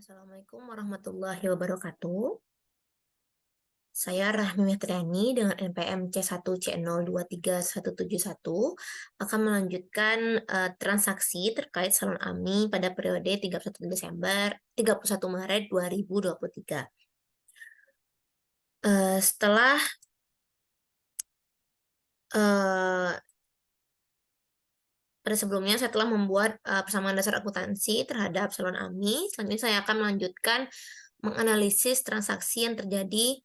Assalamualaikum warahmatullahi wabarakatuh. Saya Rahmi Metriani dengan NPM C1C0231171 akan melanjutkan transaksi terkait salon AMI pada periode 31 Maret 2023. Setelah pada sebelumnya saya telah membuat persamaan dasar akuntansi terhadap salon AMI. Selanjutnya saya akan melanjutkan menganalisis transaksi yang terjadi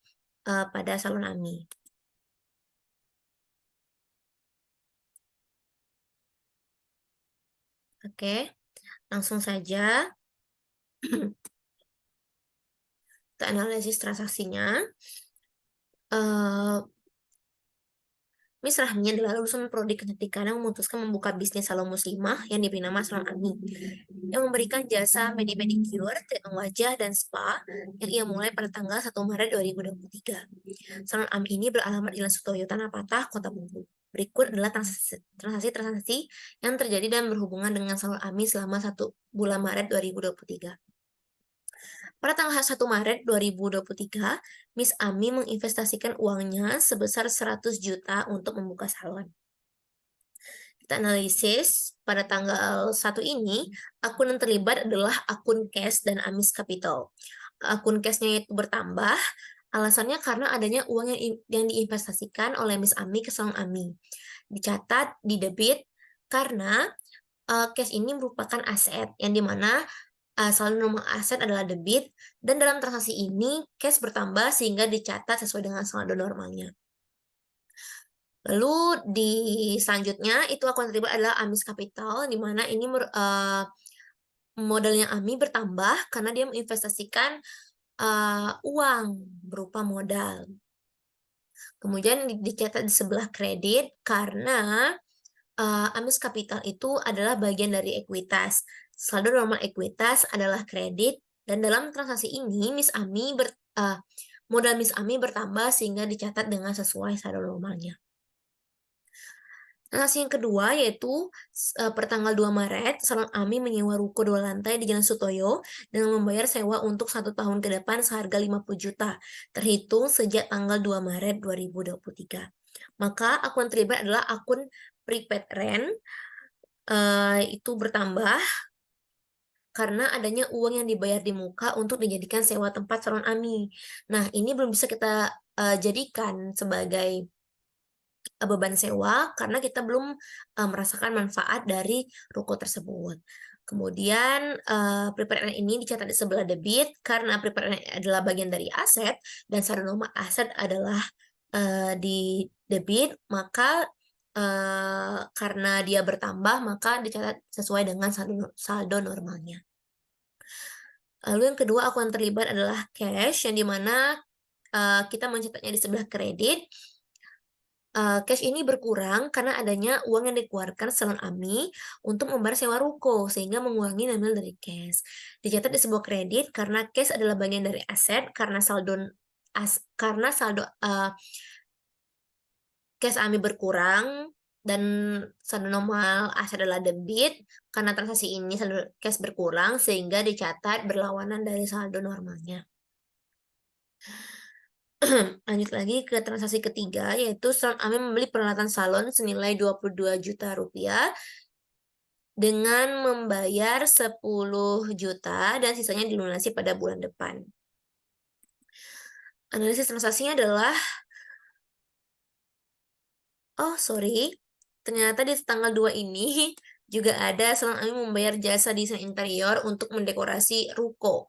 pada salon AMI. Oke, langsung saja kita analisis transaksinya. Miss Rahmi adalah lulusan prodi kecantikan yang memutuskan membuka bisnis salon muslimah yang diberi nama Salon Ami, yang memberikan jasa pedicure, treatment wajah, dan spa yang ia mulai pada tanggal 1 Maret 2023. Salon Ami ini beralamat di Jalan Sutoyo, Tanah Patah, Kota Bengkulu. Berikut adalah transaksi-transaksi yang terjadi dan berhubungan dengan Salon Ami selama 1 bulan Maret 2023. Pada tanggal 1 Maret 2023, Miss Ami menginvestasikan uangnya sebesar 100 juta untuk membuka salon. Kita analisis, pada tanggal 1 ini, akun yang terlibat adalah akun cash dan Amis Capital. Akun cashnya itu bertambah, alasannya karena adanya uang yang diinvestasikan oleh Miss Ami ke salon Ami. Dicatat di debit karena cash ini merupakan aset, yang dimana saldo normal aset adalah debit, dan dalam transaksi ini cash bertambah sehingga dicatat sesuai dengan saldo normalnya. Lalu di selanjutnya itu akun terlibat adalah Amis Capital, di mana ini modalnya Ami bertambah karena dia menginvestasikan uang berupa modal. Kemudian dicatat di sebelah kredit karena Amis Capital itu adalah bagian dari ekuitas. Saldo normal ekuitas adalah kredit, dan dalam transaksi ini modal Miss Ami bertambah sehingga dicatat dengan sesuai saldo normalnya. Transaksi yang kedua yaitu pertanggal 2 Maret, Salon Ami menyewa ruko 2 lantai di Jalan Sutoyo dengan membayar sewa untuk 1 tahun ke depan seharga 50 juta, terhitung sejak tanggal 2 Maret 2023. Maka akun terlibat adalah akun prepaid rent, itu bertambah karena adanya uang yang dibayar di muka untuk dijadikan sewa tempat salon Ami. Nah, ini belum bisa kita jadikan sebagai beban sewa karena kita belum merasakan manfaat dari ruko tersebut. Kemudian prepaid rent ini dicatat di sebelah debit karena prepaid rent adalah bagian dari aset dan saldo normal aset adalah di debit, maka karena dia bertambah maka dicatat sesuai dengan saldo normalnya. Lalu yang kedua akun terlibat adalah cash, yang dimana kita mencatatnya di sebelah kredit. Cash ini berkurang karena adanya uang yang dikeluarkan salon Ami untuk membayar sewa ruko, sehingga mengurangi nilai dari cash. Dicatat di sebuah kredit karena cash adalah bagian dari aset, karena saldo cash Ami berkurang dan saldo normal aset adalah debit. Karena transaksi ini saldo cash berkurang sehingga dicatat berlawanan dari saldo normalnya. Lanjut lagi ke transaksi ketiga, yaitu Salon Ami membeli peralatan salon senilai 22 juta rupiah dengan membayar 10 juta dan sisanya dilunasi pada bulan depan. Analisis transaksinya adalah, ternyata di tanggal 2 ini juga ada Salon Ami membayar jasa desain interior untuk mendekorasi ruko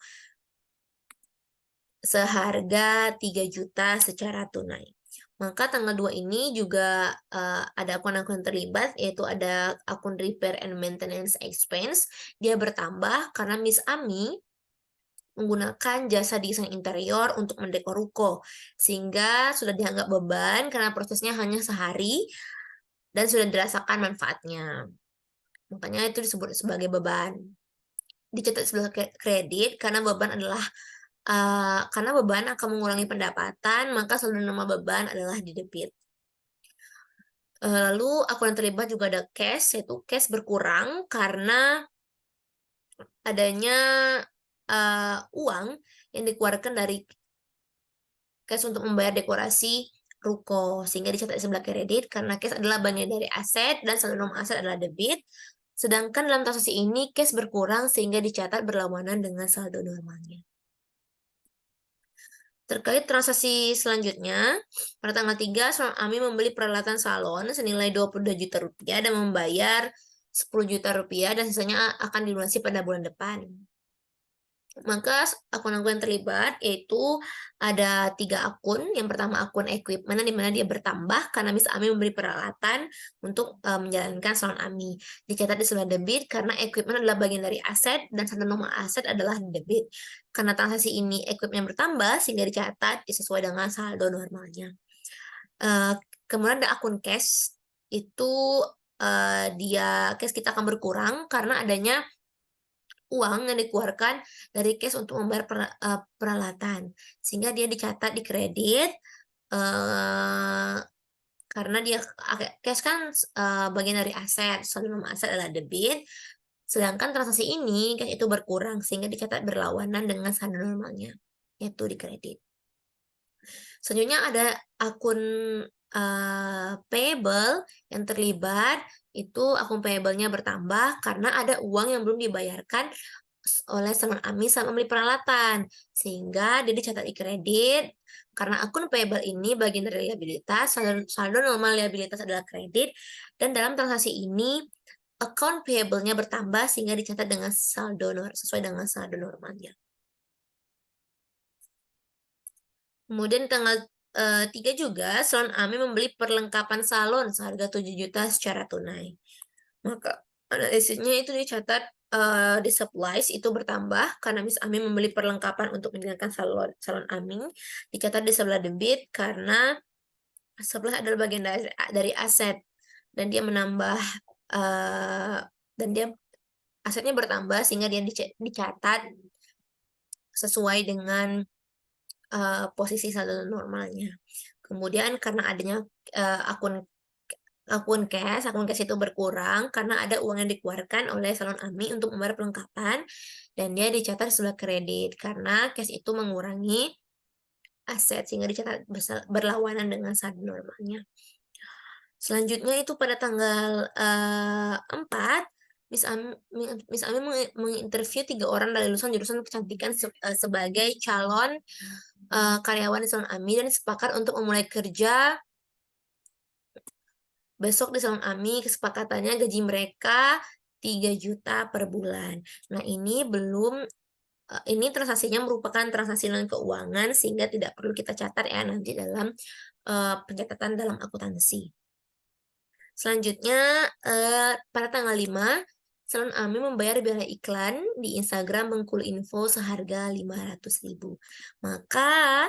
seharga 3 juta secara tunai. Maka tanggal 2 ini juga ada akun-akun terlibat, yaitu ada akun repair and maintenance expense. Dia bertambah karena Miss Ami menggunakan jasa desain interior untuk mendekor ruko, sehingga sudah dianggap beban karena prosesnya hanya sehari dan sudah dirasakan manfaatnya. Makanya itu disebut sebagai beban. Dicatat sebelah kredit karena beban akan mengurangi pendapatan, maka saldo normal beban adalah di debit. Lalu akun yang terlibat juga ada cash, yaitu cash berkurang karena adanya uang yang dikeluarkan dari cash untuk membayar dekorasi ruko, sehingga dicatat di sebelah kredit karena cash adalah bagian dari aset dan saldo non aset adalah debit. Sedangkan dalam transaksi ini cash berkurang sehingga dicatat berlawanan dengan saldo normalnya. Terkait transaksi selanjutnya, pada tanggal 3, seorang Ami membeli peralatan salon senilai 22 juta rupiah dan membayar 10 juta rupiah dan sisanya akan dilunasi pada bulan depan. Maka akun-akun yang terlibat yaitu ada 3 akun. Yang pertama akun equipment di mana dia bertambah karena Miss Ami memberi peralatan untuk menjalankan salon Ami. Dicatat di sebelah debit karena equipment adalah bagian dari aset dan saldo nomor aset adalah debit. Karena transaksi ini equipment bertambah sehingga dicatat sesuai dengan saldo normalnya. Kemudian ada akun cash itu cash kita akan berkurang karena adanya uang yang dikeluarkan dari cash untuk membayar peralatan, sehingga dia dicatat di kredit karena dia cash kan bagian dari aset, saldo non aset adalah debit, sedangkan transaksi ini cash itu berkurang sehingga dicatat berlawanan dengan saldo normalnya, yaitu di kredit. Selanjutnya ada akun payable yang terlibat, itu akun payable-nya bertambah karena ada uang yang belum dibayarkan oleh salon Ami saat membeli peralatan, sehingga dia dicatat di kredit. Karena akun payable ini bagian dari liabilitas, saldo normal liabilitas adalah kredit, dan dalam transaksi ini account payable-nya bertambah sehingga dicatat dengan saldo sesuai dengan saldo normalnya. Kemudian tanggal 3 juga, salon Ami membeli perlengkapan salon seharga 7 juta secara tunai. Maka analisisnya itu dicatat di supplies itu bertambah karena Miss Ami membeli perlengkapan untuk menjalankan salon Ami. Dicatat di sebelah debit karena supplies adalah bagian dari aset dan dia menambah dan dia asetnya bertambah sehingga dia dicatat sesuai dengan posisi saldo normalnya. Kemudian karena adanya akun cash itu berkurang karena ada uang yang dikeluarkan oleh salon Ami untuk membayar perlengkapan dan dia dicatat sebelah kredit karena cash itu mengurangi aset sehingga dicatat berlawanan dengan saldo normalnya. Selanjutnya itu pada tanggal 4, Miss Ami menginterview 3 orang dari lulusan jurusan kecantikan sebagai calon karyawan di salon Ami dan sepakat untuk memulai kerja besok di salon Ami. Kesepakatannya gaji mereka 3 juta per bulan. Nah, ini transaksinya merupakan transaksi non keuangan sehingga tidak perlu kita catat ya nanti dalam pencatatan dalam akuntansi. Selanjutnya pada tanggal 5, salon Ami membayar biaya iklan di Instagram Bengkulu Info seharga 500.000. Maka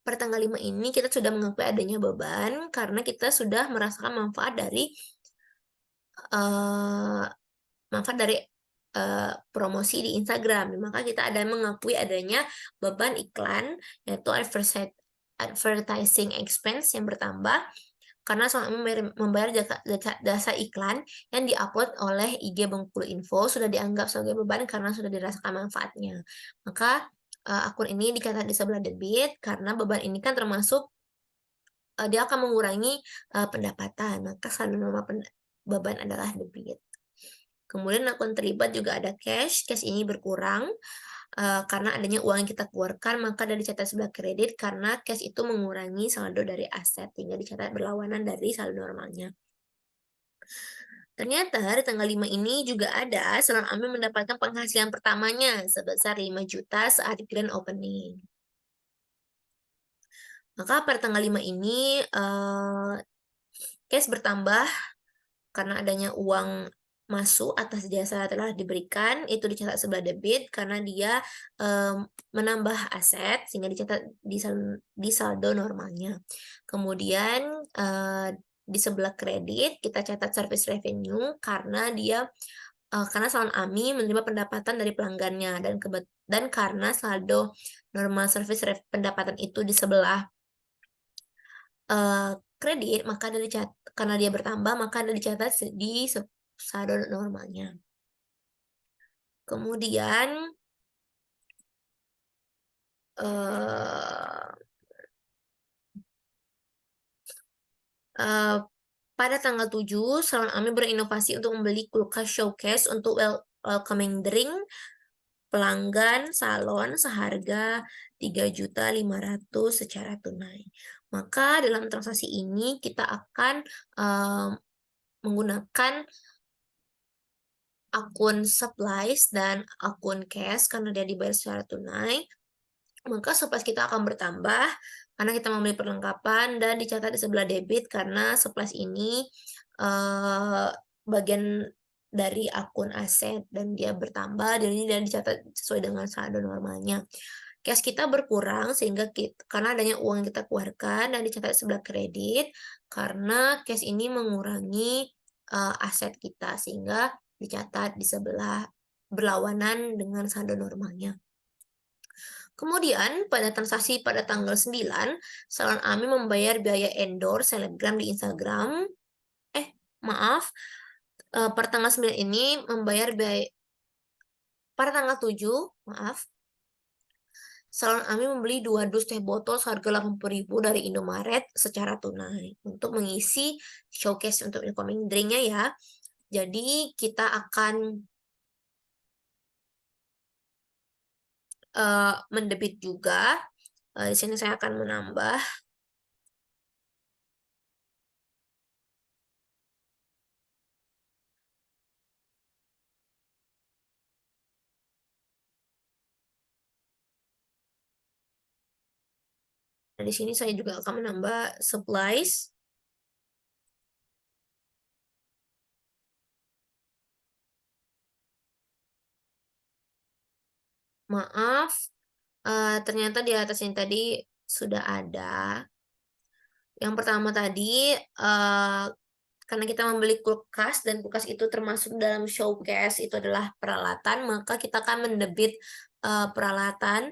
pada tanggal 5 ini kita sudah mengakui adanya beban karena kita sudah merasakan manfaat dari promosi di Instagram. Maka kita ada mengakui adanya beban iklan yaitu advertising expense yang bertambah karena soal membayar jasa iklan yang diupload oleh IG Bengkulu Info sudah dianggap sebagai beban karena sudah dirasakan manfaatnya. Maka akun ini dicatat di sebelah debit karena beban ini kan termasuk dia akan mengurangi pendapatan. Maka saldo normal beban adalah debit. Kemudian akun terlibat juga ada cash. Cash ini berkurang karena adanya uang yang kita keluarkan, maka dari dicatat sebelah kredit karena cash itu mengurangi saldo dari aset, hingga dicatat berlawanan dari saldo normalnya. Ternyata di tanggal 5 ini juga ada salon Ami mendapatkan penghasilan pertamanya sebesar 5 juta saat grand opening. Maka pada tanggal 5 ini cash bertambah karena adanya uang masuk atas jasa telah diberikan, itu dicatat sebelah debit karena dia menambah aset sehingga dicatat di saldo normalnya. Kemudian di sebelah kredit kita catat service revenue karena karena salon Ami menerima pendapatan dari pelanggannya dan karena saldo normal service pendapatan itu di sebelah kredit, maka karena dia bertambah maka ada dicatat di saldo normalnya. Kemudian eh, eh, pada tanggal 7, Salon Ami berinovasi untuk membeli kulkas showcase untuk welcoming drink pelanggan salon seharga 3.500.000 secara tunai. Maka dalam transaksi ini kita akan menggunakan akun supplies dan akun cash karena dia dibayar secara tunai. Maka supplies kita akan bertambah karena kita membeli perlengkapan dan dicatat di sebelah debit karena supplies ini bagian dari akun aset dan dia bertambah dan ini dan dicatat sesuai dengan saldo normalnya. Cash kita berkurang sehingga karena adanya uang yang kita keluarkan dan dicatat di sebelah kredit karena cash ini mengurangi aset kita sehingga dicatat di sebelah berlawanan dengan saldo normalnya. Kemudian, pada transaksi pada tanggal 9, Salon Ami membayar biaya endorse selebgram di Instagram. Per tanggal 9 ini membayar biaya pada tanggal 7, Salon Ami membeli 2 dus teh botol seharga 80.000 dari Indomaret secara tunai untuk mengisi showcase untuk incoming drink-nya ya. Jadi kita akan mendebit juga. Di sini saya akan menambah. Nah, di sini saya juga akan menambah supplies. Maaf, ternyata di atas ini tadi sudah ada. Yang pertama tadi, karena kita membeli kulkas dan kulkas itu termasuk dalam showcase, itu adalah peralatan, maka kita akan mendebit peralatan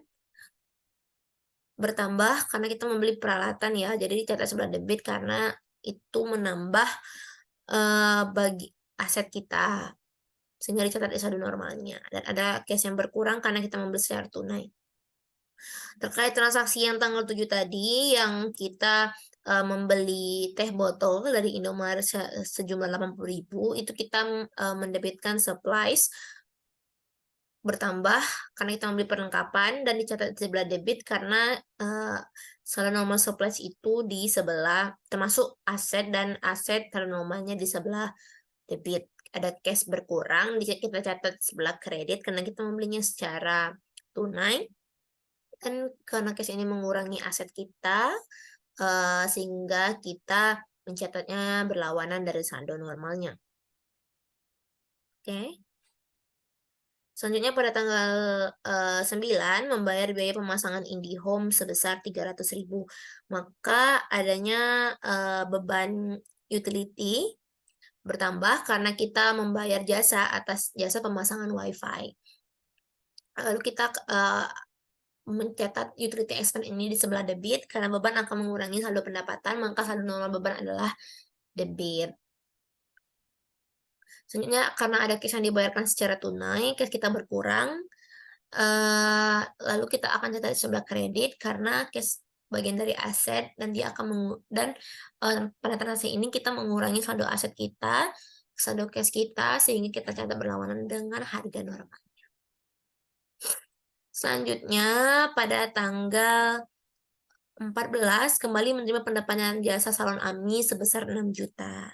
bertambah karena kita membeli peralatan ya. Jadi dicatat sebelah debit karena itu menambah bagi aset kita sehingga dicatat di saldo normalnya. Dan ada cash yang berkurang karena kita membeli secara tunai. Terkait transaksi yang tanggal 7 tadi, yang kita membeli teh botol dari Indomaret sejumlah 80.000, itu kita mendebitkan supplies bertambah karena kita membeli perlengkapan dan dicatat di sebelah debit karena saldo normal supplies itu di sebelah termasuk aset dan aset saldo normalnya di sebelah debit. Ada cash berkurang, kita catat sebelah kredit karena kita membelinya secara tunai. Dan karena cash ini mengurangi aset kita, sehingga kita mencatatnya berlawanan dari saldo normalnya. Oke. Selanjutnya pada tanggal 9 membayar biaya pemasangan IndiHome sebesar 300.000. Maka adanya beban utility bertambah karena kita membayar jasa atas jasa pemasangan WiFi. Lalu kita mencatat utility expense ini di sebelah debit karena beban akan mengurangi saldo pendapatan, maka saldo normal beban adalah debit. Selanjutnya karena ada cash yang dibayarkan secara tunai, cash kita berkurang, lalu kita akan catat di sebelah kredit karena cash bagian dari aset dan dia akan pada transaksi ini kita mengurangi saldo aset kita, saldo cash kita sehingga kita catat berlawanan dengan harga normal. Selanjutnya pada tanggal 14 kembali menerima pendapatan jasa salon Ami sebesar 6 juta.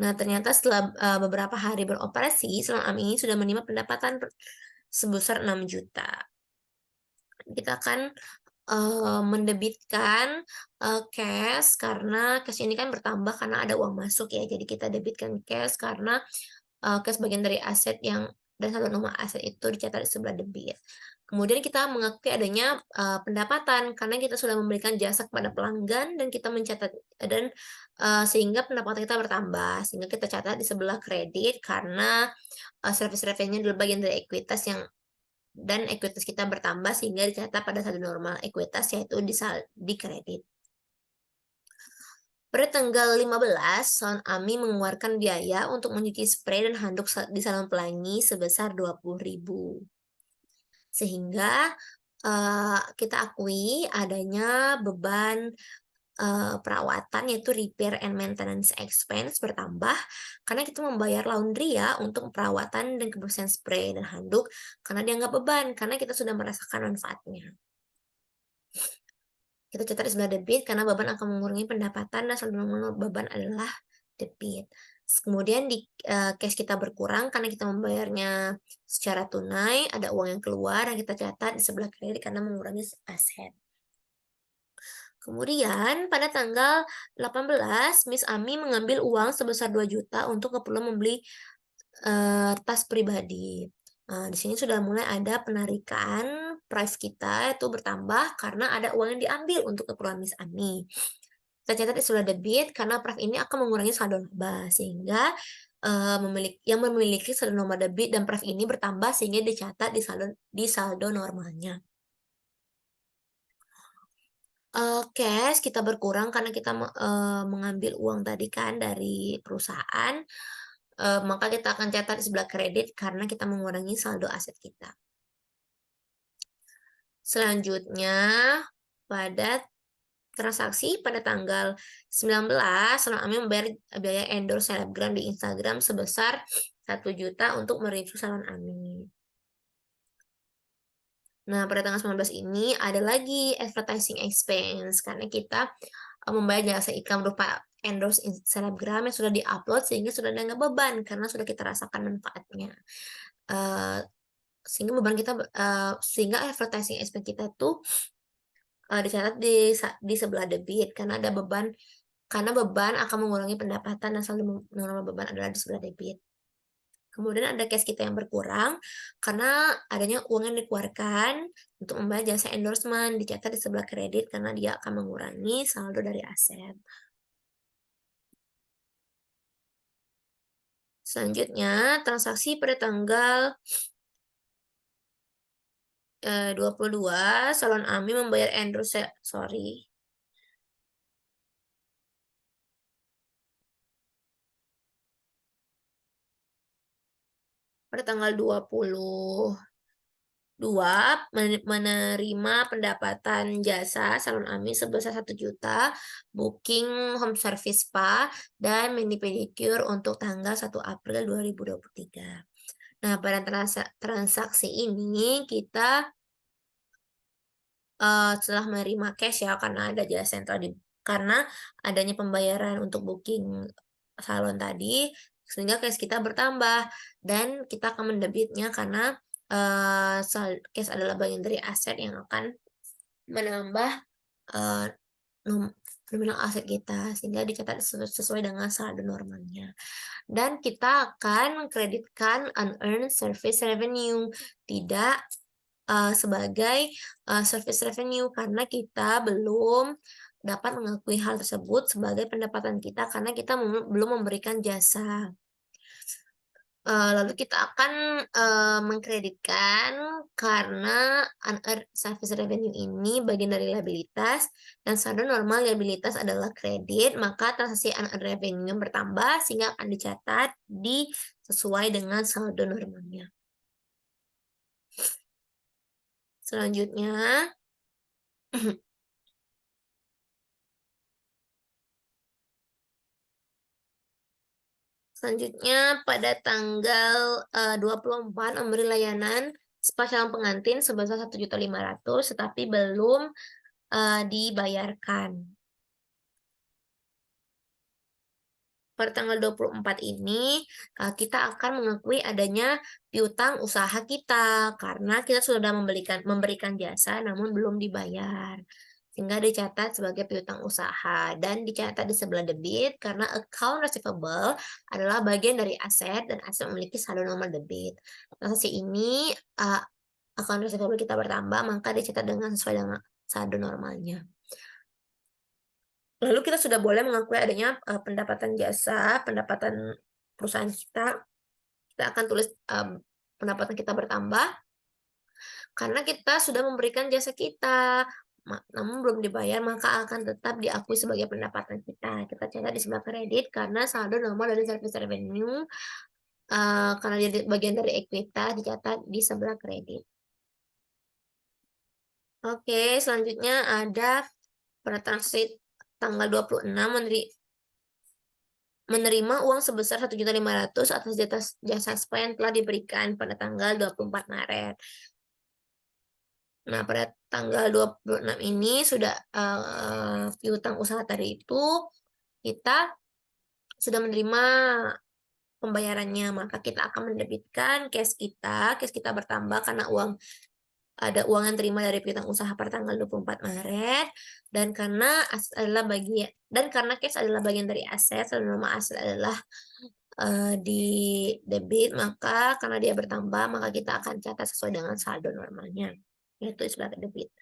Nah, ternyata setelah beberapa hari beroperasi, salon Ami ini sudah menerima pendapatan sebesar 6 juta. Kita akan mendebitkan cash karena cash ini kan bertambah karena ada uang masuk ya. Jadi kita debitkan cash karena cash bagian dari aset yang dan saldo normal aset itu dicatat di sebelah debit. Kemudian kita mengakui adanya pendapatan karena kita sudah memberikan jasa kepada pelanggan dan kita mencatat dan sehingga pendapatan kita bertambah sehingga kita catat di sebelah kredit karena service revenue adalah bagian dari ekuitas dan ekuitas kita bertambah sehingga dicatat pada saldo normal ekuitas yaitu di kredit. Pada tanggal 15, Salon Ami mengeluarkan biaya untuk mencuci spray dan handuk di salon pelangi sebesar 20.000. Sehingga kita akui adanya beban perawatan yaitu repair and maintenance expense bertambah karena kita membayar laundry ya untuk perawatan dan kebersihan spray dan handuk karena dianggap beban karena kita sudah merasakan manfaatnya. Kita catat di sebelah debit karena beban akan mengurangi pendapatan dan saldo nominal beban adalah debit. Kemudian di cash kita berkurang karena kita membayarnya secara tunai, ada uang yang keluar dan kita catat di sebelah kredit karena mengurangi aset. Kemudian pada tanggal 18, Miss Ami mengambil uang sebesar 2 juta untuk keperluan membeli tas pribadi. Di sini sudah mulai ada penarikan price kita itu bertambah karena ada uang yang diambil untuk keperluan Miss Ami. Kita catat di sebelah debit karena price ini akan mengurangi saldo laba sehingga yang memiliki saldo nomor debit dan price ini bertambah sehingga dicatat di saldo normalnya. Cash kita berkurang karena kita mengambil uang tadi kan dari perusahaan, maka kita akan catat di sebelah kredit karena kita mengurangi saldo aset kita. Selanjutnya, pada transaksi pada tanggal 19, Salon Ami membayar biaya endorse selebgram di Instagram sebesar 1 juta untuk mereview salon Ami. Nah, pada tanggal 19 ini ada lagi advertising expense karena kita membayar jasa iklan berupa endorse selebgram yang sudah di-upload sehingga sudah dianggap beban karena sudah kita rasakan manfaatnya. Sehingga advertising expense kita tuh dicatat di sebelah debit karena ada beban akan mengurangi pendapatan dan saldo nominal beban adalah di sebelah debit. Kemudian ada cash kita yang berkurang karena adanya uang yang dikeluarkan untuk membayar jasa endorsement dicatat di sebelah kredit karena dia akan mengurangi saldo dari aset. Selanjutnya, transaksi pada tanggal 22, Salon Ami membayar pada tanggal 22 menerima pendapatan jasa Salon Ami sebesar 1 juta, booking home service spa, dan mani pedicure untuk tanggal 1 April 2023. Nah, pada transaksi ini kita setelah menerima cash ya karena ada jasa sentral karena adanya pembayaran untuk booking salon tadi, sehingga cash kita bertambah dan kita akan mendebitnya karena cash adalah bagian dari aset yang akan menambah nominal aset kita sehingga dicatat sesuai dengan saldo normalnya. Dan kita akan mengkreditkan unearned service revenue, tidak sebagai service revenue karena kita belum dapat mengakui hal tersebut sebagai pendapatan kita karena kita belum memberikan jasa. Lalu kita akan mengkreditkan karena unearned service revenue ini bagian dari liabilitas dan saldo normal liabilitas adalah kredit, maka transaksi unearned revenue bertambah sehingga akan dicatat sesuai dengan saldo normalnya. Selanjutnya, pada tanggal 24 memberi layanan spa calon pengantin sebesar 1.500.000 tetapi belum dibayarkan. Pada tanggal 24 ini kita akan mengakui adanya piutang usaha kita karena kita sudah memberikan jasa namun belum dibayar. Sehingga dicatat sebagai piutang usaha dan dicatat di sebelah debit karena account receivable adalah bagian dari aset dan aset memiliki saldo normal debit. Transaksi ini account receivable kita bertambah maka dicatat sesuai dengan saldo normalnya. Lalu kita sudah boleh mengakui adanya pendapatan jasa, pendapatan perusahaan kita. Kita akan tulis pendapatan kita bertambah karena kita sudah memberikan jasa kita, namun belum dibayar maka akan tetap diakui sebagai pendapatan kita. Kita catat di sebelah kredit karena saldo normal dari service revenue karena jadi bagian dari ekuitas dicatat di sebelah kredit. Oke, selanjutnya ada pada transaksi tanggal 26 menerima uang sebesar 1.500.000 atas jasa spa yang telah diberikan pada tanggal 24 Maret. Nah, pada tanggal 26 ini sudah piutang usaha tadi itu kita sudah menerima pembayarannya, maka kita akan mendebitkan cash kita bertambah karena ada uang yang terima dari piutang usaha pada tanggal 24 Maret dan karena cash adalah bagian dari aset dan nama aset adalah di debit, maka karena dia bertambah maka kita akan catat sesuai dengan saldo normalnya, yaitu sebagai debit.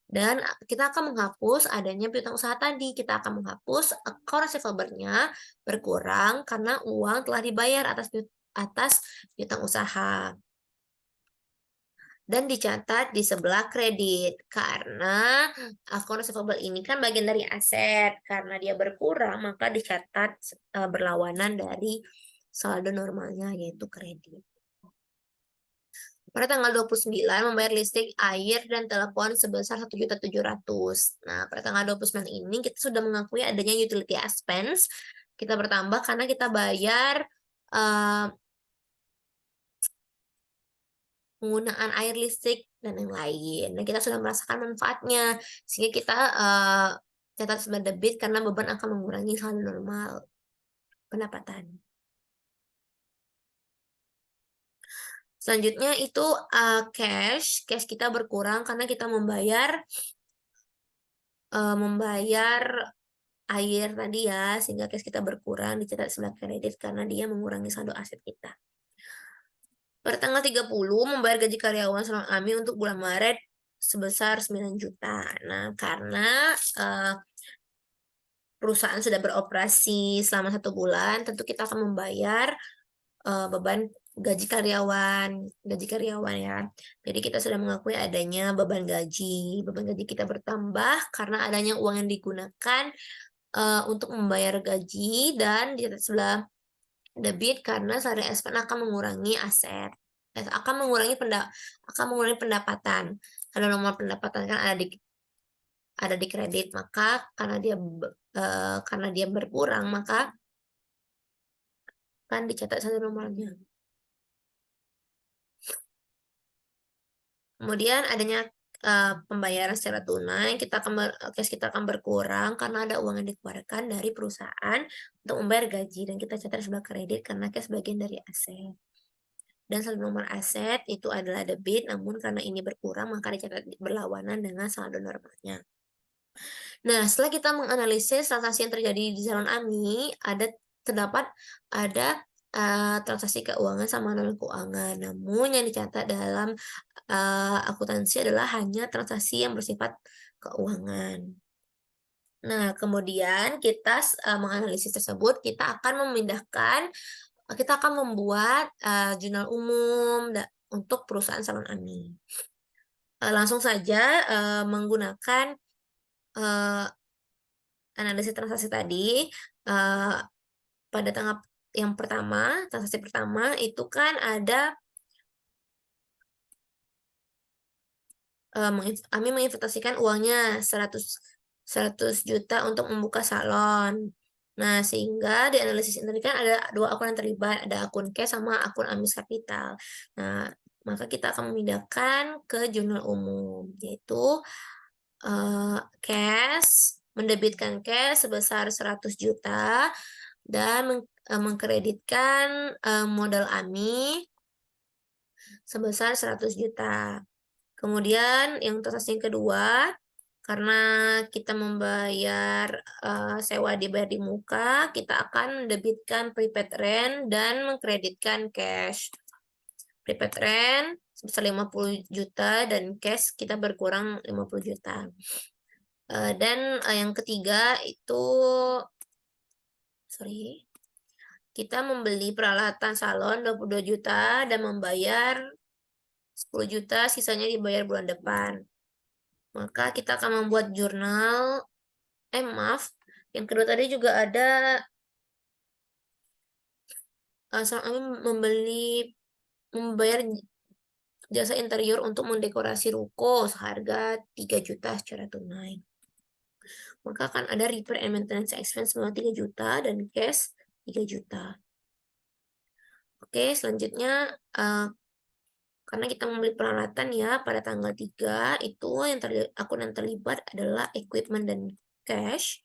Dan kita akan menghapus adanya piutang usaha tadi. Kita akan menghapus account receivable-nya berkurang karena uang telah dibayar atas piutang usaha. Dan dicatat di sebelah kredit karena account receivable ini kan bagian dari aset. Karena dia berkurang maka dicatat berlawanan dari saldo normalnya yaitu kredit. Pada tanggal 29 membayar listrik, air, dan telepon sebesar 1.700.000. Nah, pada tanggal 29 ini kita sudah mengakui adanya utility expense. Kita bertambah karena kita bayar penggunaan air, listrik, dan yang lain. Dan kita sudah merasakan manfaatnya. Sehingga kita catat sebagai debit karena beban akan mengurangi saldo normal pendapatan. Selanjutnya itu cash kita berkurang karena kita membayar air tadi ya, sehingga cash kita berkurang dicatat sebagai kredit karena dia mengurangi saldo aset kita. Pada tanggal 30 membayar gaji karyawan selama AMI untuk bulan Maret sebesar 9 juta. Nah, karena perusahaan sudah beroperasi selama 1 bulan, tentu kita akan membayar beban gaji karyawan ya. Jadi kita sudah mengakui adanya beban gaji kita bertambah karena adanya uang yang digunakan untuk membayar gaji dan di sebelah debit karena saldo expense akan mengurangi aset, akan mengurangi pendapatan. Kalau nomor pendapatan kan ada di kredit, maka karena dia berkurang maka kan dicatat saldo normalnya. Kemudian adanya pembayaran secara tunai, cash kita akan berkurang karena ada uang yang dikeluarkan dari perusahaan untuk membayar gaji dan kita catat sebagai kredit karena cash bagian dari aset. Dan saldo nomor aset itu adalah debit, namun karena ini berkurang maka dicatat berlawanan dengan saldo normalnya. Nah, setelah kita menganalisis transaksi yang terjadi di salon AMI, terdapat ada transaksi keuangan sama non keuangan. Namun yang dicatat dalam akuntansi adalah hanya transaksi yang bersifat keuangan. Nah, kemudian kita menganalisis tersebut, kita akan membuat jurnal umum untuk perusahaan salon AMI. Langsung saja menggunakan analisis transaksi tadi pada transaksi pertama itu kan ada Ami menginvestasikan uangnya 100 juta untuk membuka salon. Nah, sehingga di analisis ini kan ada 2 akun yang terlibat, ada akun cash sama akun Amis Capital. Nah, maka kita akan memindahkan ke jurnal umum, yaitu mendebitkan cash sebesar 100 juta dan mengkreditkan modal AMI sebesar 100 juta. Kemudian yang transaksi yang kedua, karena kita membayar sewa dibayar di muka, kita akan mendebitkan prepaid rent dan mengkreditkan cash. Prepaid rent sebesar 50 juta dan cash kita berkurang 50 juta. Dan yang ketiga itu kita membeli peralatan salon 22 juta dan membayar 10 juta, sisanya dibayar bulan depan. Maka kita akan membuat jurnal, yang kedua tadi juga ada membayar jasa interior untuk mendekorasi ruko seharga 3 juta secara tunai. Maka akan ada repair and maintenance expense senilai 3 juta dan cash 3 juta. Oke, selanjutnya karena kita membeli peralatan ya pada tanggal 3 itu akun yang terlibat adalah equipment dan cash.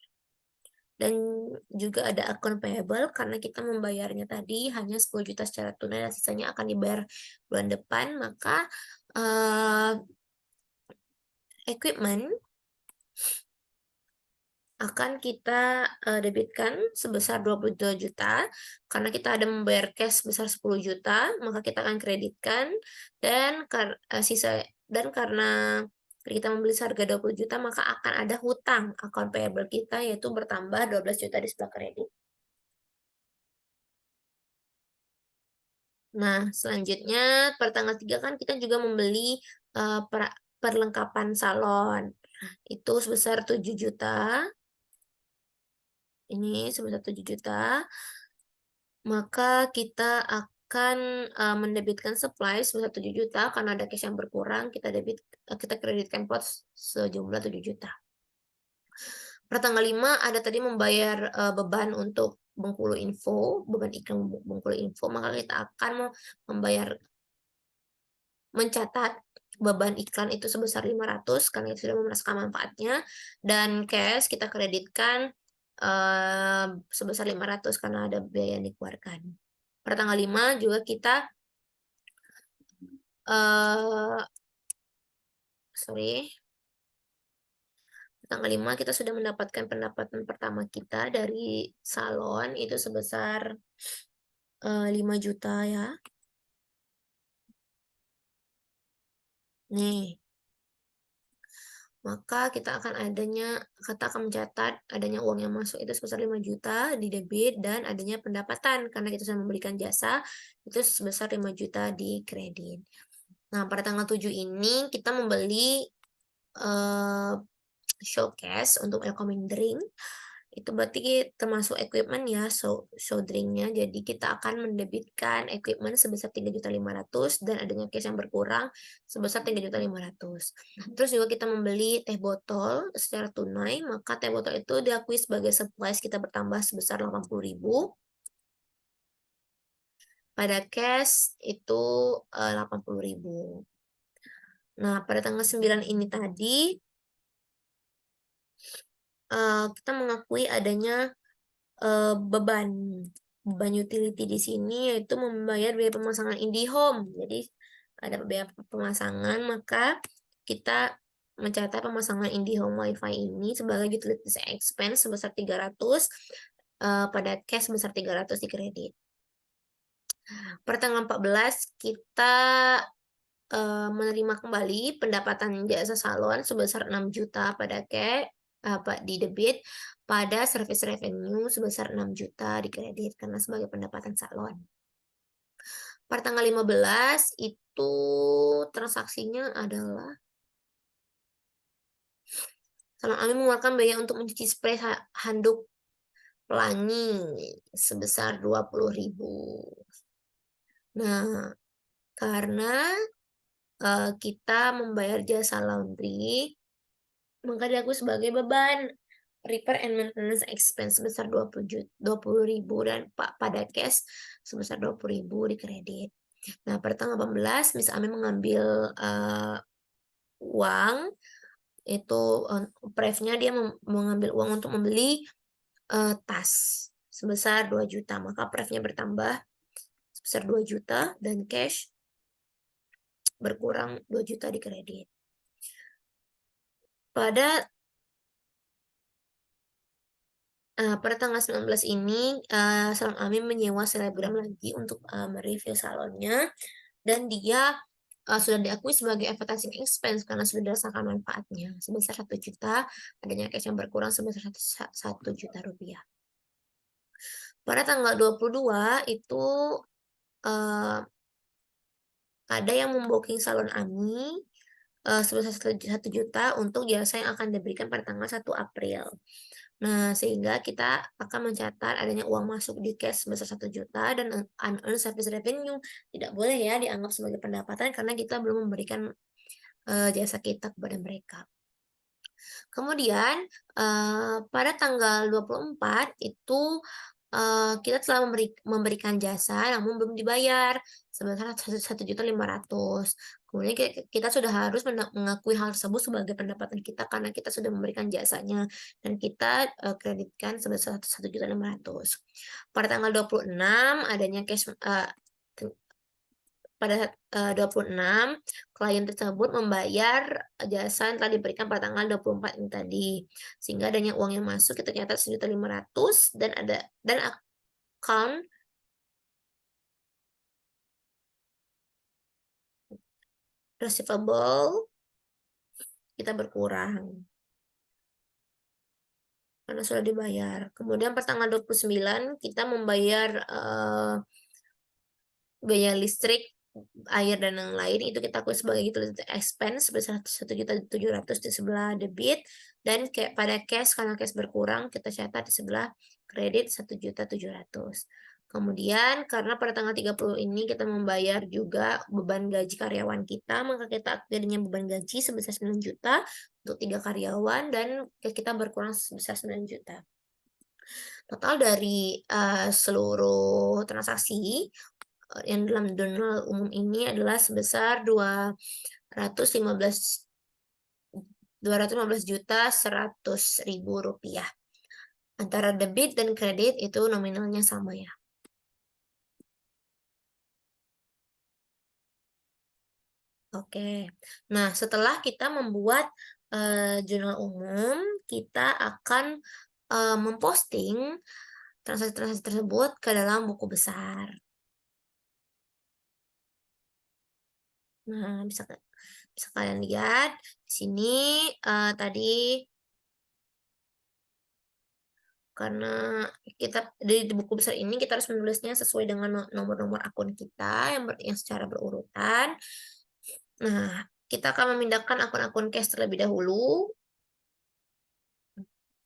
Dan juga ada akun payable karena kita membayarnya tadi hanya 10 juta secara tunai dan sisanya akan dibayar bulan depan, maka equipment akan kita debitkan sebesar 22 juta karena kita ada membayar cash sebesar 10 juta, maka kita akan kreditkan dan karena kita membeli seharga 20 juta, maka akan ada hutang account payable kita yaitu bertambah 12 juta di sebelah kredit. Nah, selanjutnya pada tanggal 3 kan kita juga membeli perlengkapan salon. Itu sebesar 7 juta. Ini sebesar 7 juta. Maka kita akan mendebitkan supply sebesar 7 juta karena ada cash yang berkurang, kita kreditkan pos sejumlah 7 juta. Pada tanggal 5 ada tadi membayar beban untuk Bengkulu Info, beban iklan Bengkulu Info, maka kita akan mencatat beban iklan itu sebesar 500 karena itu sudah merasakan manfaatnya, dan cash kita kreditkan sebesar 500 karena ada biaya yang dikeluarkan. Pada tanggal 5 juga kita tanggal 5 kita sudah mendapatkan pendapatan pertama kita dari salon itu sebesar 5 juta ya. Nih. Maka kita akan mencatat adanya uang yang masuk itu sebesar 5 juta di debit dan adanya pendapatan karena kita sudah memberikan jasa itu sebesar 5 juta di kredit. Nah, pada tanggal 7 ini kita membeli showcase untuk welcoming drink. Itu berarti termasuk equipment ya, show drinknya. Jadi kita akan mendebitkan equipment sebesar 3.500.000 dan adanya cash yang berkurang sebesar 3.500.000. Terus juga kita membeli teh botol secara tunai, maka teh botol itu diakui sebagai supplies kita bertambah sebesar 80.000. Pada cash itu 80.000. Nah, pada tanggal 9 ini tadi kita mengakui adanya beban utility di sini yaitu membayar biaya pemasangan IndiHome. Jadi ada biaya pemasangan, maka kita mencatat pemasangan IndiHome WiFi ini sebagai utilities expense sebesar 300 pada cash sebesar 300 di kredit. Per tanggal 14 kita menerima kembali pendapatan jasa salon sebesar 6 juta pada di debit, pada service revenue sebesar 6 juta di kredit karena sebagai pendapatan salon. Pada tanggal 15 itu transaksinya adalah Salon Ami mengeluarkan biaya untuk mencuci spray handuk pelangi sebesar 20.000. Nah, karena kita membayar jasa laundry, maka diakui sebagai beban repair and maintenance expense sebesar 20.000 dan pada cash sebesar 20.000 di kredit. Nah, pada tanggal 18 Miss Ami mengambil uang itu pref-nya dia mengambil uang untuk membeli tas sebesar 2 juta, maka pref-nya bertambah sebesar 2 juta dan cash berkurang 2 juta di kredit. Pada tanggal 19 ini, Salon Ami menyewa selebgram lagi untuk mereview salonnya, dan dia sudah diakui sebagai advertising expense karena sudah dirasakan manfaatnya sebesar 1 juta, adanya cash yang berkurang sebesar 1 juta rupiah. Pada tanggal 22 itu ada yang membooking Salon Ami sebesar 1 juta untuk jasa yang akan diberikan pada tanggal 1 April. Nah, sehingga kita akan mencatat adanya uang masuk di cash sebesar 1 juta dan unearned service revenue. Tidak boleh ya dianggap sebagai pendapatan karena kita belum memberikan jasa kita kepada mereka. Kemudian pada tanggal 24 itu kita telah memberikan jasa namun belum dibayar sebesar 1.500.000. Kemudian kita sudah harus mengakui hal tersebut sebagai pendapatan kita karena kita sudah memberikan jasanya dan kita kreditkan sebesar 1.500.000. Pada tanggal 26 adanya cash pada 26 klien tersebut membayar jasa yang telah diberikan pada tanggal 24 ini tadi. Sehingga adanya uang yang masuk kita catat 1.500.000 dan account receivable kita berkurang karena sudah dibayar. Kemudian pada tanggal 29 kita membayar biaya listrik, air dan yang lain itu kita akui sebagai utility expense sebesar 1.700.000 di sebelah debit dan pada cash karena cash berkurang kita catat di sebelah kredit 1.700.000. Kemudian karena pada tanggal 30 ini kita membayar juga beban gaji karyawan kita, maka kita jadinya beban gaji sebesar 9 juta untuk 3 karyawan dan kita berkurang sebesar 9 juta. Total dari seluruh transaksi yang dalam jurnal umum ini adalah sebesar 215.100.000 rupiah. Antara debit dan kredit itu nominalnya sama ya. Oke, nah setelah kita membuat jurnal umum, kita akan memposting transaksi-transaksi tersebut ke dalam buku besar. Nah, bisa kalian lihat di sini tadi karena kita di buku besar ini kita harus menulisnya sesuai dengan nomor-nomor akun kita yang secara berurutan. Nah, kita akan memindahkan akun-akun cash terlebih dahulu.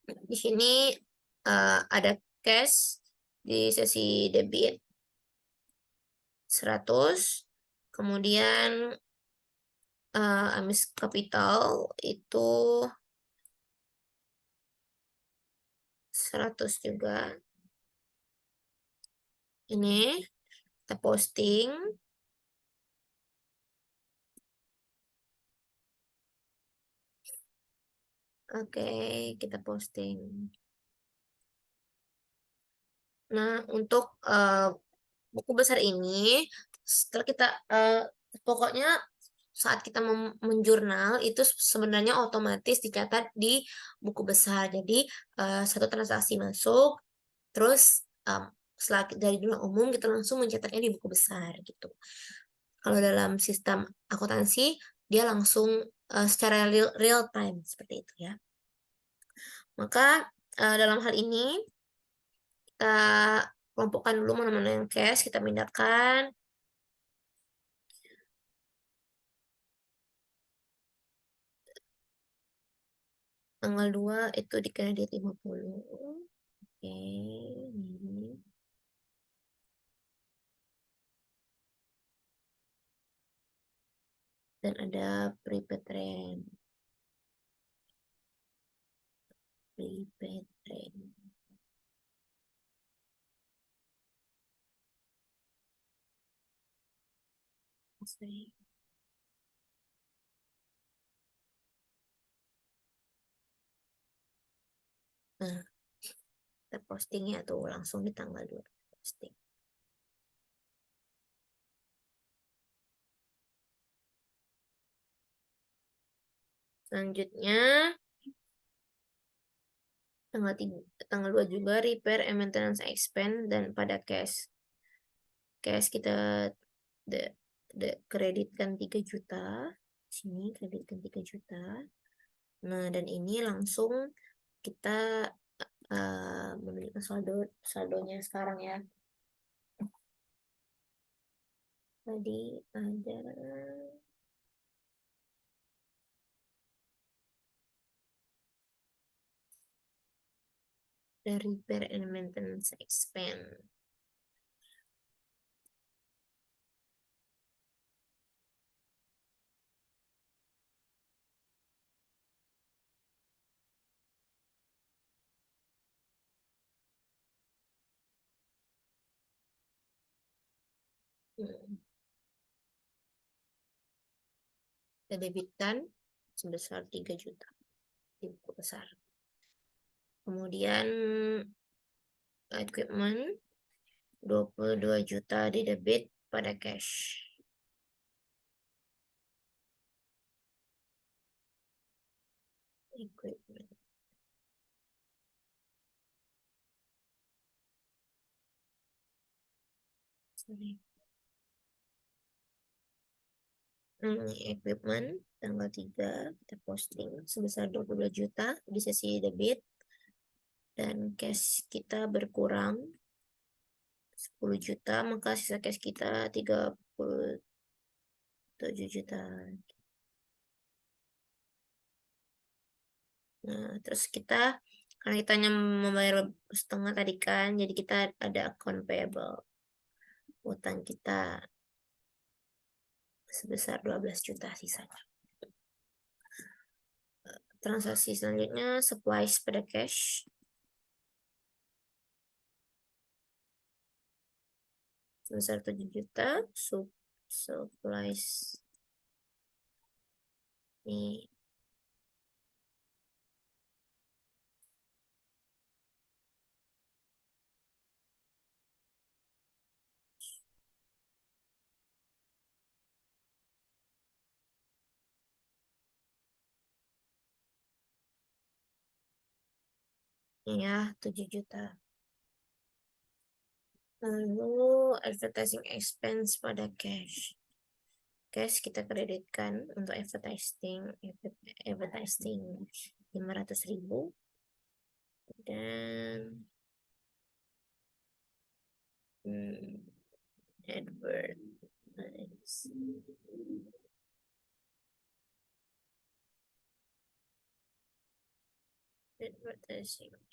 Di sini ada cash di sesi debit 100, kemudian Amis Capital itu 100 juga. Ini kita posting. Oke, kita posting. Nah, untuk buku besar ini, setelah kita pokoknya saat kita menjurnal itu sebenarnya otomatis dicatat di buku besar. Jadi satu transaksi masuk, terus setelah dari jurnal umum kita langsung mencatatnya di buku besar gitu. Kalau dalam sistem akuntansi dia langsung secara real time seperti itu ya. Maka dalam hal ini kita kelompokkan dulu mana-mana yang cash, kita pindahkan. Tanggal 2 itu di kredit 50. Oke, ini. Dan ada prepaid rent. Prepaid rent. Sorry. Nah, kita postingnya tuh langsung di tanggal 2 posting. Selanjutnya tanggal 2 juga repair and maintenance expense dan pada cash. Cash kita kreditkan 3 juta. Sini kreditkan 3 juta. Nah, dan ini langsung kita memberikan saldonya sekarang ya. Tadi ada dari repair and maintenance expense. Kita debitkan sebesar 3 juta di buku besar. Kemudian equipment 22 juta di debit pada cash. Equipment. Sorry. Equipment tanggal 3 kita posting sebesar 22 juta di sesi debit dan cash kita berkurang 10 juta, maka sisa cash kita 37 juta. Nah, terus kita karena kita hanya membayar setengah tadi kan, jadi kita ada account payable. Utang kita sebesar 12 juta sisanya. Transaksi selanjutnya supplies pada cash. Sebesar 7 juta. Supplies. Nih. Ini ya, 7 juta. Lalu advertising expense pada cash. Cash kita kreditkan untuk advertising 500.000 dan advertising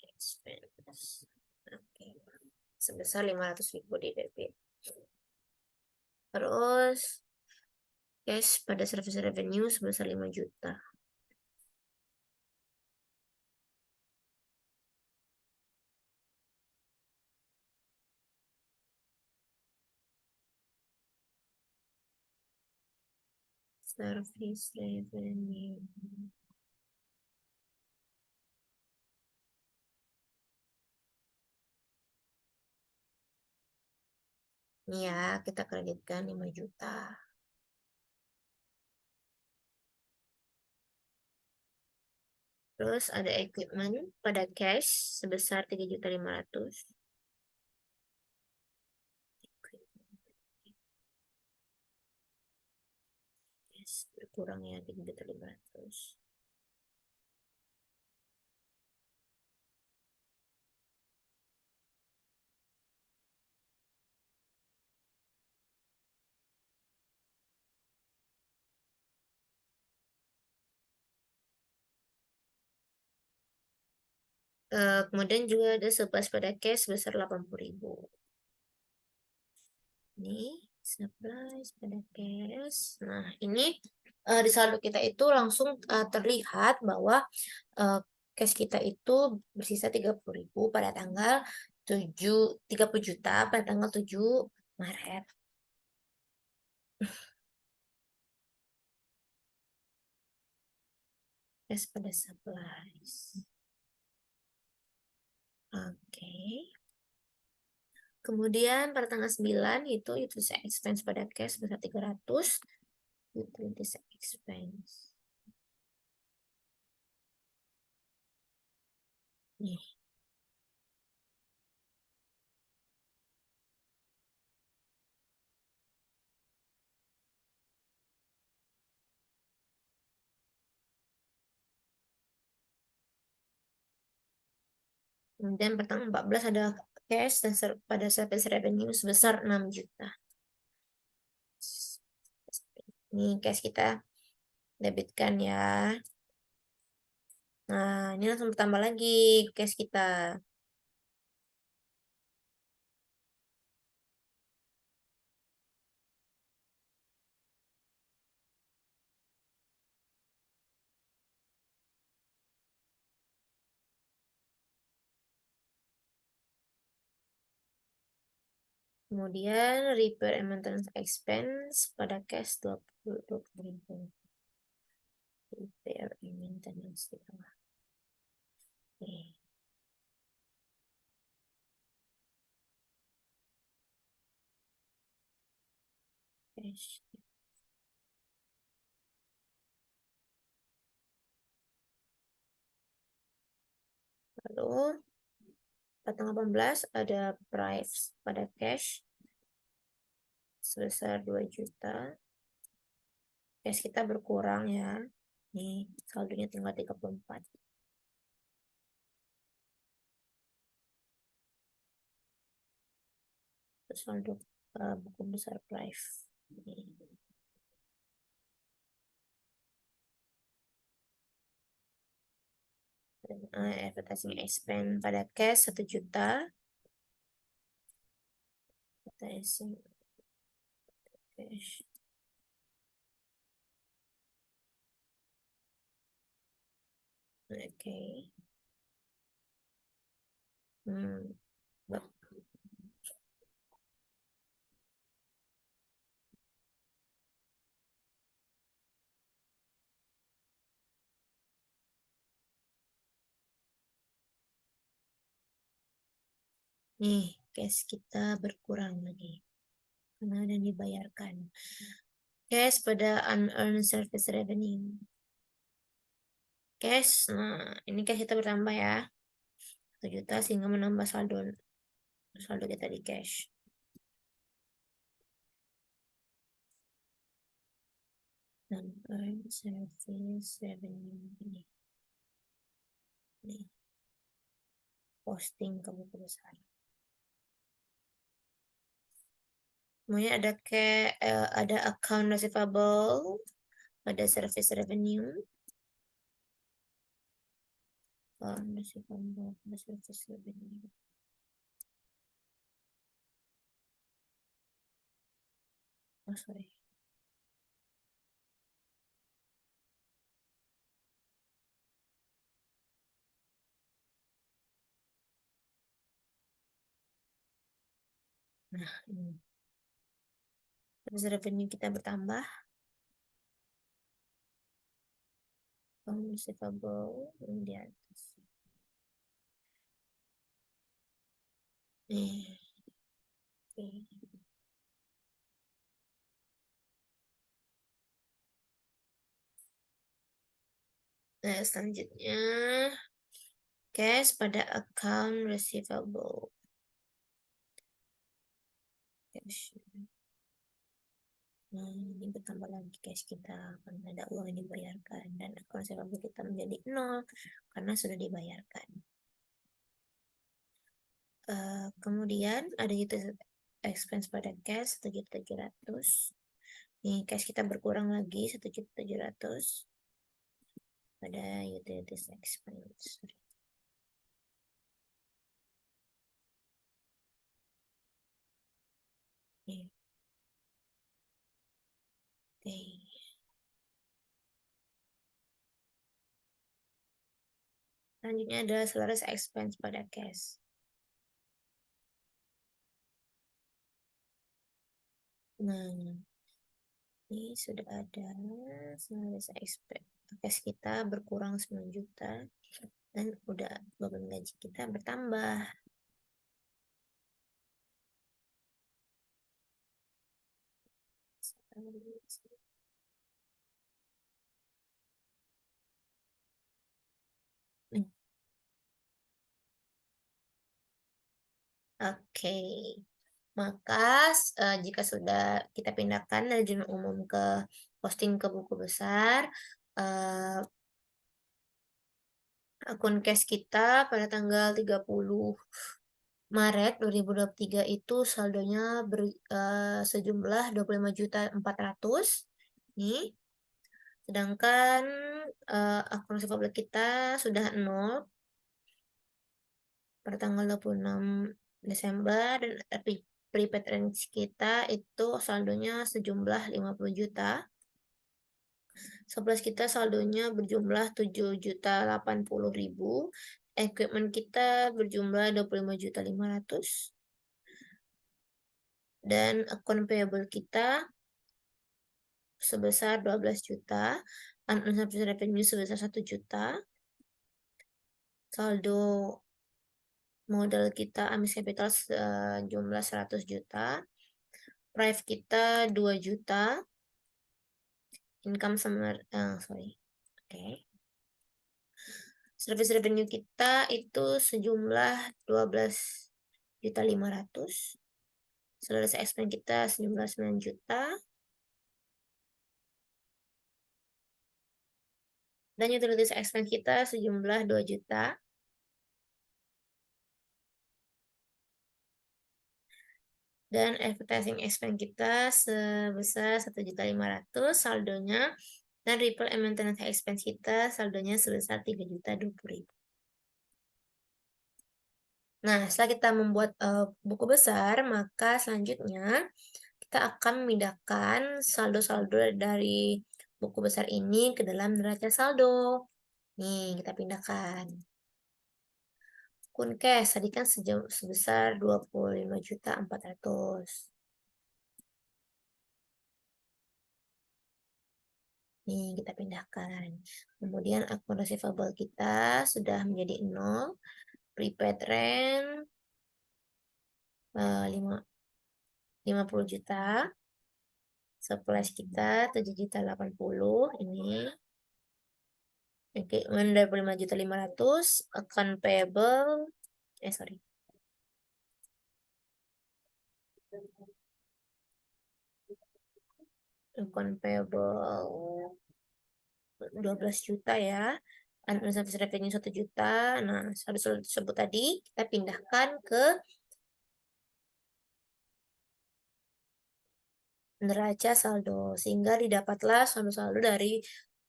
expense. Oke. Sebesar 500.000 di debit. Terus cash pada service revenue sebesar 5 juta. Service revenue. Ini ya, kita kreditkan 5 juta. Terus ada equipment pada cash sebesar 3.500.000. Yes, berkurang ya 3.500.000. Kemudian juga ada surplus pada cash sebesar 80.000. Ini surplus pada cash. Nah, ini di saldo kita itu langsung terlihat bahwa cash kita itu bersisa 30.000 pada tanggal 30 juta pada tanggal 7 Maret. Cash pada supplies. Oke. Kemudian pada tanggal 9 itu expense pada cash sebesar 300. Utilities expense. Nih. Kemudian pada tanggal 14 ada cash dan pada service revenue sebesar 6 juta. Ini cash kita debitkan ya. Nah, ini langsung bertambah lagi cash kita. Kemudian repair and maintenance expense pada cash 20.000. Repair and maintenance di bawah. Oke. Cash. Lalu tanggal 18 ada price pada cash sebesar 2 juta. Cash kita berkurang ya. Nih, saldonya tinggal 34. Terus saldo buku besar price. Nih. Advertising expense pada cash 1 juta. Advertising cash. Oke. Nih, cash kita berkurang lagi. Karena ada yang dibayarkan. Cash pada unearned service revenue. Cash, nah ini cash kita bertambah ya. 1 juta sehingga menambah saldo kita di cash. Unearned service revenue ini. Nih. Posting ke buku besar. Kemudian ada account receivable pada service revenue. Account receivable pada service revenue. Oh, sorry. Nah, ini. Service revenue kita bertambah. Account receivable yang di atas. Nih. Oke. Nah, selanjutnya cash pada account receivable. Cash. Nah, ini bertambah lagi cash kita karena ada uang yang dibayarkan dan account receivable kita menjadi 0 karena sudah dibayarkan. Kemudian ada utility expense pada cash 1.700.000. Nih, cash kita berkurang lagi 1.700.000 pada utilities expense. Oke. Selanjutnya ada sales expense pada cash. Nah, ini sudah ada sales expense. Cash kita berkurang 9 juta dan udah beban gaji kita bertambah. Oke, maka jika sudah kita pindahkan dari jurnal umum ke posting ke buku besar, akun cash kita pada tanggal 30 Maret 2023 itu saldonya sejumlah 25.400.000 nih. Sedangkan akun receivable kita sudah 0 pada tanggal 26 Desember dan prepaid range kita itu saldonya sejumlah 50 juta. Surplus kita saldonya berjumlah 7.080.000. Equipment kita berjumlah 25.500.000. Dan akun payable kita sebesar 12 juta, unreserved revenue sebesar 1 juta, saldo modal kita Amis Capital jumlah 100 juta, price kita 2 juta, income summer, oke. Service revenue kita itu sejumlah 12.500.000. Service expense kita sejumlah 9 juta. Dan utilities expense kita sejumlah 2 juta. Dan advertising expense kita sebesar 1.500.000 saldonya. Dan repair and maintenance expense kita saldonya sebesar 3.020.000. Nah, setelah kita membuat buku besar, maka selanjutnya kita akan memindahkan saldo-saldo dari buku besar ini ke dalam neraca saldo. Nih, kita pindahkan. Akun cash tadi kan sebesar 25.400.000. Nih, kita pindahkan. Kemudian akun receivable kita sudah menjadi 0. Prepaid rent 50 juta. Supplies kita 7.080.000 ini. Oke, 25.500.000. Account payable account payable 12 juta ya. Unreserved revenue 1 juta. Nah, saldo tersebut tadi kita pindahkan ke neraca saldo sehingga didapatlah saldo-saldo dari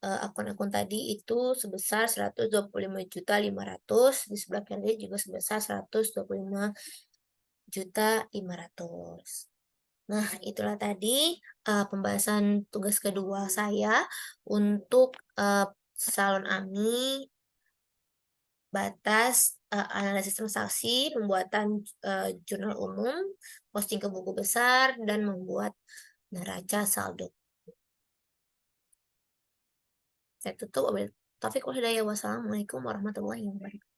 akun-akun tadi itu sebesar 125.500.000, di sebelah kiri juga sebesar 125.500.000. Nah, itulah tadi pembahasan tugas kedua saya untuk salon AMI, batas analisis transaksi, pembuatan jurnal umum, posting ke buku besar, dan membuat neraca saldo. Saya tutup. Wassalamualaikum warahmatullahi wabarakatuh.